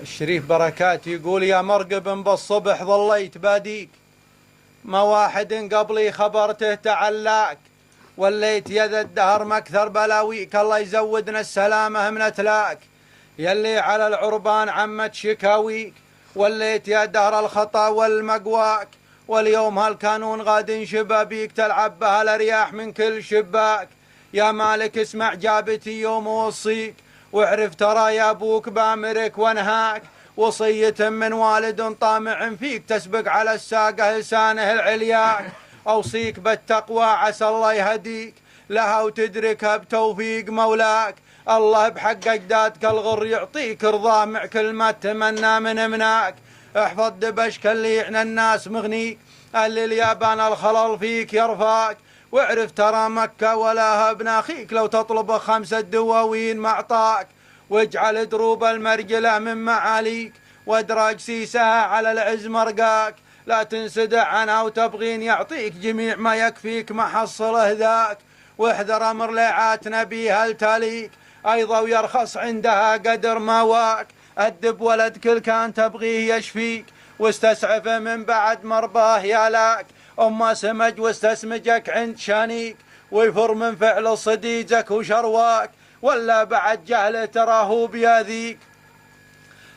الشريف بركات يقول يا مرقب بالصبح ظليت باديك، ما واحد قبلي خبرته تعلاك، وليت يد الدهر مكثر بلاويك، الله يزودنا السلامة من اتلاك، يلي على العربان عمت شكاويك، وليت يا دهر الخطا والمقواك، واليوم هالكانون غاد شبابيك، تلعب بها الارياح من كل شباك، يا مالك اسمع جابتي يوم وصيك، واعرف ترى يا ابوك بامرك وانهاك، وصية من والد طامع فيك، تسبق على الساقه لسانه العلياك، اوصيك بالتقوى عسى الله يهديك لها وتدركها بتوفيق مولاك، الله بحق اجدادك الغر يعطيك رضاه مع كل ما تمنى من مناك، احفظ دبشك اللي يعنى الناس مغنيك، اللي اليابان الخلل فيك يرفاك، واعرف ترى مكة ولا ابن اخيك، لو تطلب 5 دواوين معطاك، واجعل دروب المرجلة من معاليك، وادراج سيسها على العز مرقاك، لا تنسدع عنها وتبغين يعطيك جميع ما يكفيك محصله ذاك، واحذر امر لعات نبيها التاليك، ايضا ويرخص عندها قدر ما واك، ادب ولد كل كان تبغيه يشفيك، واستسعفه من بعد مرضاه يالاك، اما سمج واستسمجك عند شانيك، ويفر من فعل صديجك وشرواك، ولا بعد جهله تراه بياذيك،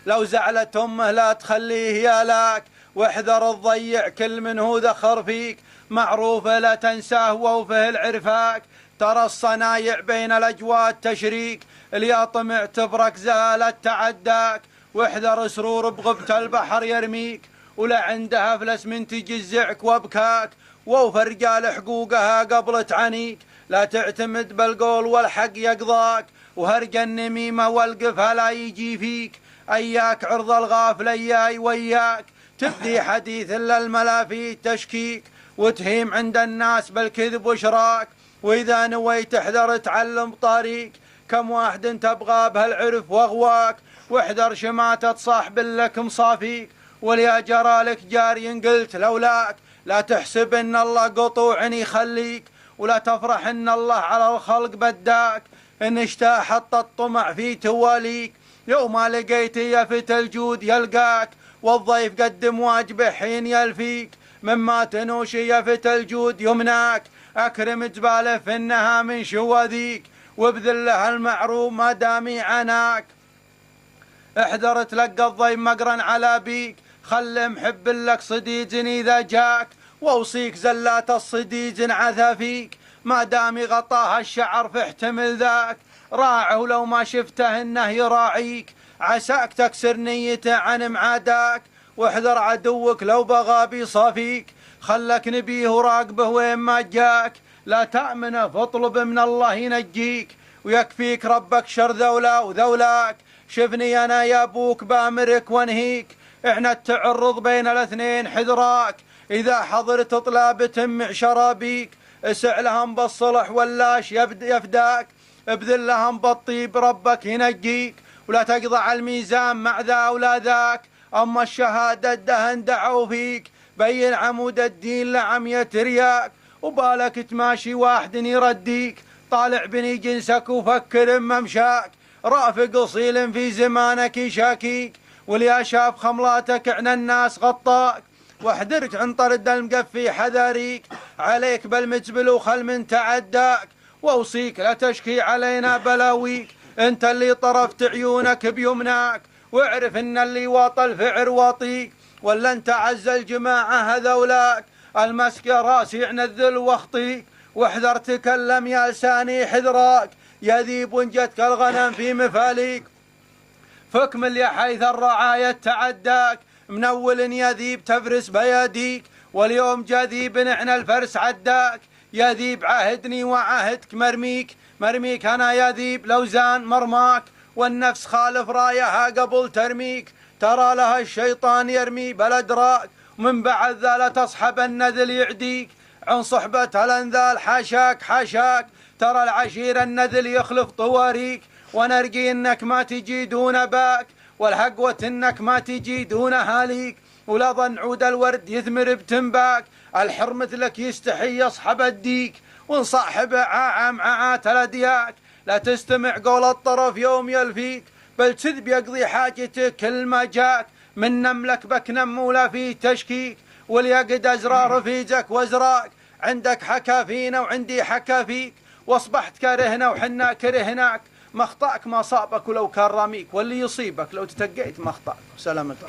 لو زعلت امه لا تخليه يالاك، واحذر تضيع كل من هو ذخر فيك، معروفه لا تنساه ووفه العرفاك، ترى الصنايع بين الاجواد تشريك، اللي طمع تبرك زالت تعداك، واحذر سرور بغبة البحر يرميك، ولا عندها فلس من تجزعك وابكاك، ووفى رجال حقوقها قبل تعنيك، لا تعتمد بالقول والحق يقضاك، وهرج النميمة والقفها لا يجي فيك، اياك عرض الغافل اياي وياك، تبدي حديث الا الملا فيه تشكيك، وتهيم عند الناس بالكذب وشراك، واذا نويت احذر تعلم طريق، كم واحد تبغى بهالعرف واغواك، واحذر شماتة صاحب لك مصافيك، وليا جرى لك جاري قلت لولاك، لا تحسب ان الله قطوع يخليك، ولا تفرح ان الله على الخلق بداك، ان اشتاء حط الطمع في تواليك، يوم ما لقيت يفت الجود يلقاك، والضيف قدم واجبه حين يلفيك، مما تنوش يفت الجود يمناك، اكرم جباله في انها من شواذيك، وابذل له المعروف ما دامي عناك، احذر تلقى الضيف مقرن على بيك، خل محب لك صديج اذا جاك، واوصيك زلات الصديج عثى فيك، ما دام غطاها الشعر فاحتمل ذاك، راعه لو ما شفته انه يراعيك، عساك تكسر نيته عن معاداك، واحذر عدوك لو بغى بيصافيك، خلك نبيه وراقبه وين ما جاك، لا تأمنه فاطلب من الله ينجيك، ويكفيك ربك شر ذولا وذولاك، شفني انا يا ابوك بامرك وانهيك، احنا التعرض بين الاثنين حذراك، اذا حضرت طلابة مع شرابيك، اسع لهم بالصلح ولاش يفداك، ابذل لهم بالطيب ربك ينجيك، ولا تقضع الميزان مع ذا ولا ذاك، اما الشهادة الدهن دعوا فيك، بين عمود الدين لعمية رياك، وبالك تماشي واحد يرديك، طالع بني جنسك وفكر ممشاك، رافق اصيل في زمانك يشاكيك، واليا شاف خملاتك عن الناس غطاك، واحذرك عن طرد المقفي حذاريك، عليك بالمجبل وخل من تعداك، واوصيك لا تشكي علينا بلاويك، انت اللي طرفت عيونك بيمناك، واعرف ان اللي واطى الفعر واطيك، ولا انت عز الجماعة هذولاك، المسك يا راسي عن الذل واخطيك، واحذر تكلم يا لساني حذراك، يا ذيب وان جتك الغنم في مفاليك، فاكمل يا حيث الرعاية تعداك، من اول يا ذيب تفرس بياديك، واليوم جاذيب عن الفرس عداك، يا ذيب عاهدني وعاهدك مرميك انا يا ذيب لو زان مرماك، والنفس خالف رايها قبل ترميك، ترى لها الشيطان يرمي بلدراك، ومن بعد ذا لا تصحب النذل يعديك، عن صحبة الانذال حاشاك، ترى العشير النذل يخلف طواريك، ونرجي انك ما تجي دون باك، والحقوة انك ما تجي دون هاليك، ولا ظن عود الورد يثمر بتنباك، الحر مثلك يستحي يصحب الديك، ونصاحب عاعة الادياك، لا تستمع قول الطرف يوم يلفيك، بل سذ بيقضي حاجتك كل ما جاك، من نملك بك نموله في تشكيك، وليقد أزرار رفيجك وازراك، عندك حكى فينا وعندي حكى فيك، واصبحت كرهنا وحنا كرهناك، مخطأك ما صابك ولو كان رميك، واللي يصيبك لو تتقيت مخطأك. سلامتك.